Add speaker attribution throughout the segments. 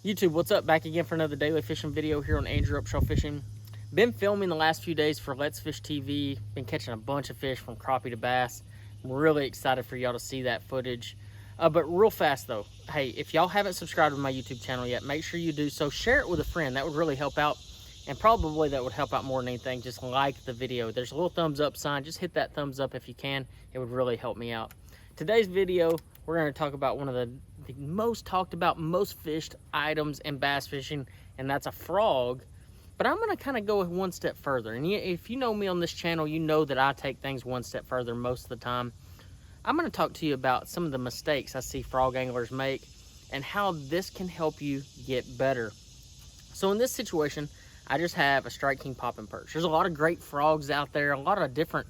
Speaker 1: YouTube, what's up? Back again for another daily fishing video here on Andrew Upshaw Fishing. Been filming the last few days for Let's Fish TV. Been catching a bunch of fish from crappie to bass. I'm really excited for y'all to see that footage. But real fast though, hey, if y'all haven't subscribed to my YouTube channel yet, make sure you do so. Share it with a friend. That would really help out. And probably that would help out more than anything. Just like the video. There's a little thumbs up sign. Just hit that thumbs up if you can. It would really help me out. Today's video, we're going to talk about one of the most talked about, most fished items in bass fishing, and that's a frog. But I'm going to kind of go one step further. And if you know me on this channel, you know that I take things one step further most of the time. I'm going to talk to you about some of the mistakes I see frog anglers make and how this can help you get better. So in this situation, I just have a Strike King popping perch. There's a lot of great frogs out there, a lot of different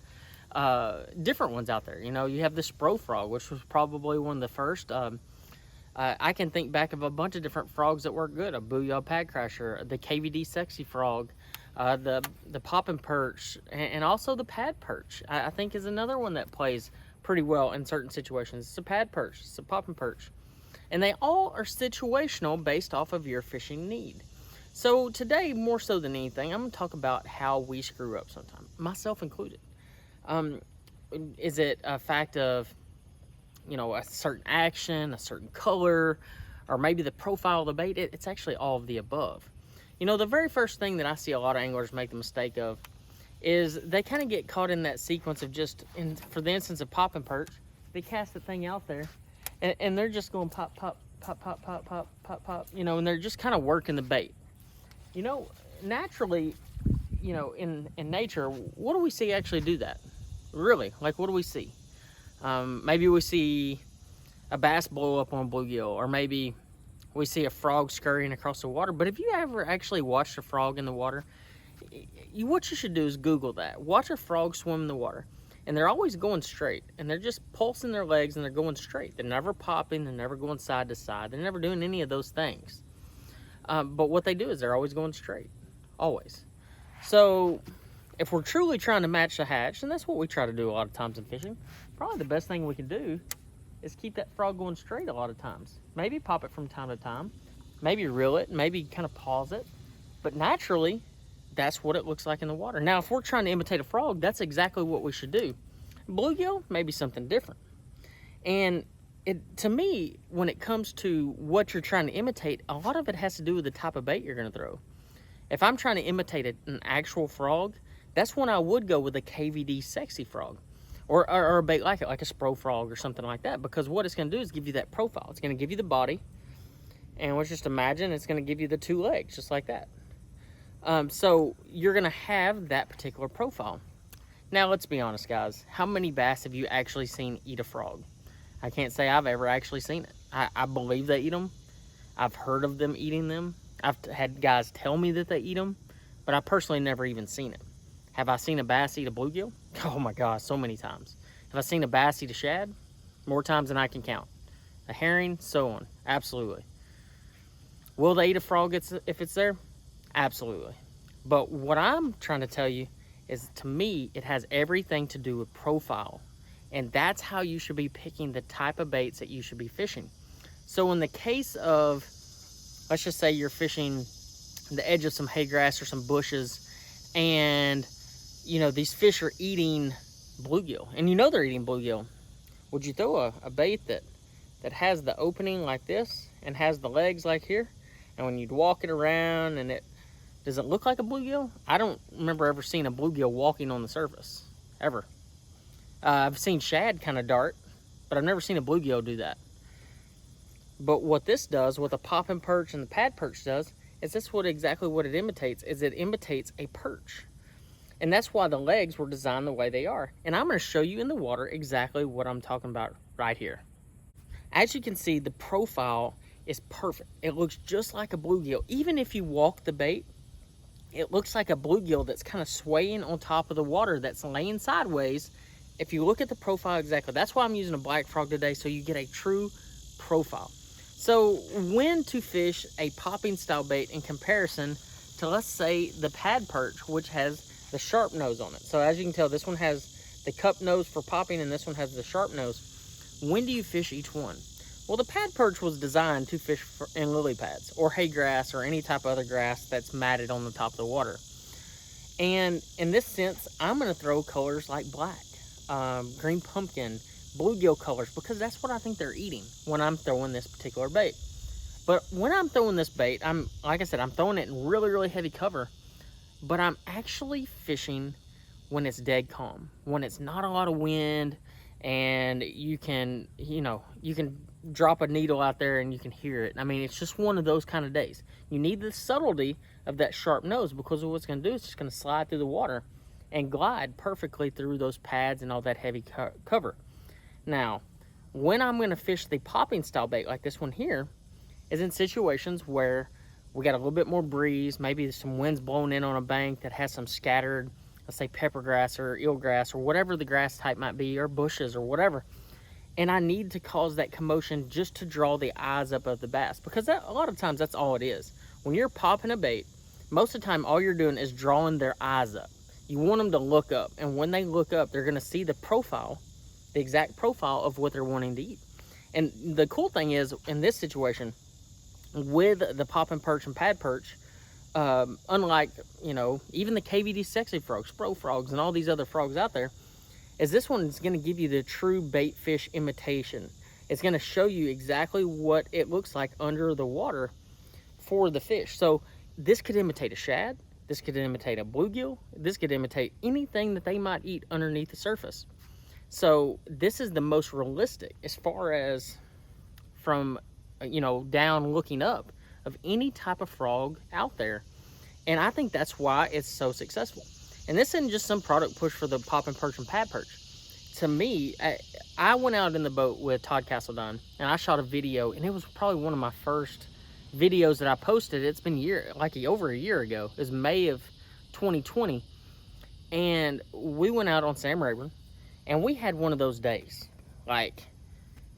Speaker 1: ones out there. You know, you have the Spro frog, which was probably one of the first. I can think back of a bunch of different frogs that work good. A Booyah Pad Crasher, the KVD Sexy Frog, the popping perch, and also the pad perch. I think is another one that plays pretty well in certain situations. It's a pad perch, it's a popping perch. And they all are situational based off of your fishing need. So today, more so than anything, I'm going to talk about how we screw up sometimes, myself included. Is it a fact of, you know, a certain action, a certain color, or maybe the profile of the bait? It's actually all of the above. You know, the very first thing that I see a lot of anglers make the mistake of is they kind of get caught in that sequence of just, for the instance of popping perch, they cast the thing out there, and they're just going pop, pop, pop, pop, pop, pop, pop, pop, you know, and they're just kind of working the bait. You know, naturally, you know, in nature, what do we see actually do that? Really, like, what do we see? Maybe we see a bass blow up on a bluegill, or maybe we see a frog scurrying across the water. But if you ever actually watched a frog in the water, what you should do is Google that. Watch a frog swim in the water, and they're always going straight, and they're just pulsing their legs, and they're going straight. They're never popping, they're never going side to side, they're never doing any of those things. But what they do is they're always going straight, always. So if we're truly trying to match the hatch, and that's what we try to do a lot of times in fishing, probably the best thing we can do is keep that frog going straight a lot of times. Maybe pop it from time to time, maybe reel it, maybe kind of pause it, but naturally, that's what it looks like in the water. Now, if we're trying to imitate a frog, that's exactly what we should do. Bluegill, maybe something different. And to me, when it comes to what you're trying to imitate, a lot of it has to do with the type of bait you're going to throw. If I'm trying to imitate an actual frog, that's when I would go with a KVD Sexy Frog, or a bait like it, like a Spro frog or something like that, because what it's going to do is give you that profile. It's going to give you the body, and let's just imagine it's going to give you the two legs, just like that. So you're going to have that particular profile. Now, let's be honest, guys. How many bass have you actually seen eat a frog? I can't say I've ever actually seen it. I believe they eat them. I've heard of them eating them. I've had guys tell me that they eat them, but I personally never even seen it. Have I seen a bass eat a bluegill? Oh my gosh, so many times. Have I seen a bass eat a shad? More times than I can count. A herring, so on. Absolutely. Will they eat a frog if it's there? Absolutely. But what I'm trying to tell you is, to me, it has everything to do with profile. And that's how you should be picking the type of baits that you should be fishing. So in the case of, let's just say you're fishing the edge of some hay grass or some bushes, and you know these fish are eating bluegill, and you know they're eating bluegill. Would you throw a bait that has the opening like this and has the legs like here, and when you'd walk it around, and does it look like a bluegill? I don't remember ever seeing a bluegill walking on the surface, ever. I've seen shad kind of dart, but I've never seen a bluegill do that. But what this does, what the popping perch and the pad perch does, is that's exactly what it imitates, is it imitates a perch. And that's why the legs were designed the way they are. And I'm going to show you in the water exactly what I'm talking about right here. As you can see, the profile is perfect. It looks just like a bluegill. Even if you walk the bait, it looks like a bluegill that's kind of swaying on top of the water, that's laying sideways. If you look at the profile exactly, that's why I'm using a black frog today, so you get a true profile. So when to fish a popping style bait in comparison to, let's say, the pad perch, which has the sharp nose on it. So as you can tell, this one has the cup nose for popping, and this one has the sharp nose. When do you fish each one? Well, the pad perch was designed to fish in lily pads or hay grass or any type of other grass that's matted on the top of the water. And in this sense, I'm going to throw colors like black, green pumpkin, bluegill colors, because that's what I think they're eating when I'm throwing this particular bait. But when I'm throwing this bait, like I said, I'm throwing it in really, really heavy cover, but I'm actually fishing when it's dead calm, when it's not a lot of wind, and you can drop a needle out there and you can hear it. I mean, it's just one of those kind of days. You need the subtlety of that sharp nose, because what it's going to do is it's going to slide through the water and glide perfectly through those pads and all that heavy cover. Now, when I'm going to fish the popping style bait like this one here, is in situations where we got a little bit more breeze, maybe some winds blowing in on a bank that has some scattered, let's say pepper grass or eelgrass or whatever the grass type might be, or bushes or whatever. And I need to cause that commotion just to draw the eyes up of the bass, because a lot of times that's all it is. When you're popping a bait, most of the time all you're doing is drawing their eyes up. You want them to look up, and when they look up, they're going to see the profile, the exact profile of what they're wanting to eat. And the cool thing is, in this situation, with the popping perch and pad perch, unlike, even the KVD sexy frogs, spro frogs, and all these other frogs out there, is this one is going to give you the true bait fish imitation. It's going to show you exactly what it looks like under the water for the fish. So this could imitate a shad, this could imitate a bluegill, this could imitate anything that they might eat underneath the surface. So this is the most realistic as far as from down looking up of any type of frog out there. And I think that's why it's so successful. And this isn't just some product push for the popping perch and pad perch. To me, I went out in the boat with Todd Castledine and I shot a video, and it was probably one of my first videos that I posted. It's been over a year ago. It was May of 2020. And we went out on Sam Rayburn and we had one of those days, like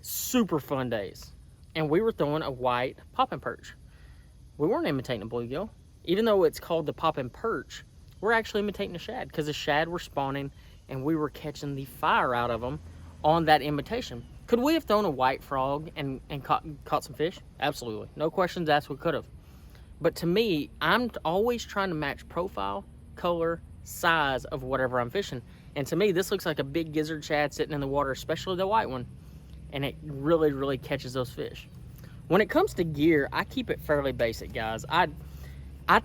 Speaker 1: super fun days. And we were throwing a white popping perch. We weren't imitating a bluegill. Even though it's called the popping perch, we're actually imitating a shad, because the shad were spawning and we were catching the fire out of them on that imitation. Could we have thrown a white frog and caught some fish? Absolutely. No questions asked, we could have. But to me, I'm always trying to match profile, color, size of whatever I'm fishing. And to me, this looks like a big gizzard shad sitting in the water, especially the white one. And it really, really catches those fish. When it comes to gear, I keep it fairly basic, guys. I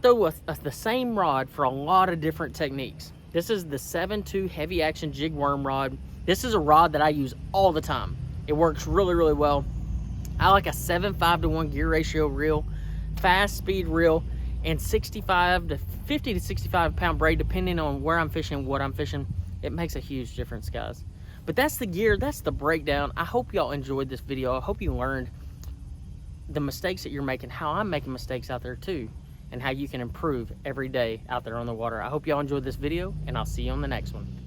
Speaker 1: throw the same rod for a lot of different techniques. This is the 7.2 heavy action jig worm rod. This is a rod that I use all the time. It works really, really well. I like a 7.5 to 1 gear ratio reel, fast speed reel, and 50 to 65 pound braid, depending on where I'm fishing, what I'm fishing. It makes a huge difference, guys. But that's the gear, that's the breakdown. I hope y'all enjoyed this video. I hope you learned the mistakes that you're making, how I'm making mistakes out there too, and how you can improve every day out there on the water. I hope y'all enjoyed this video, and I'll see you on the next one.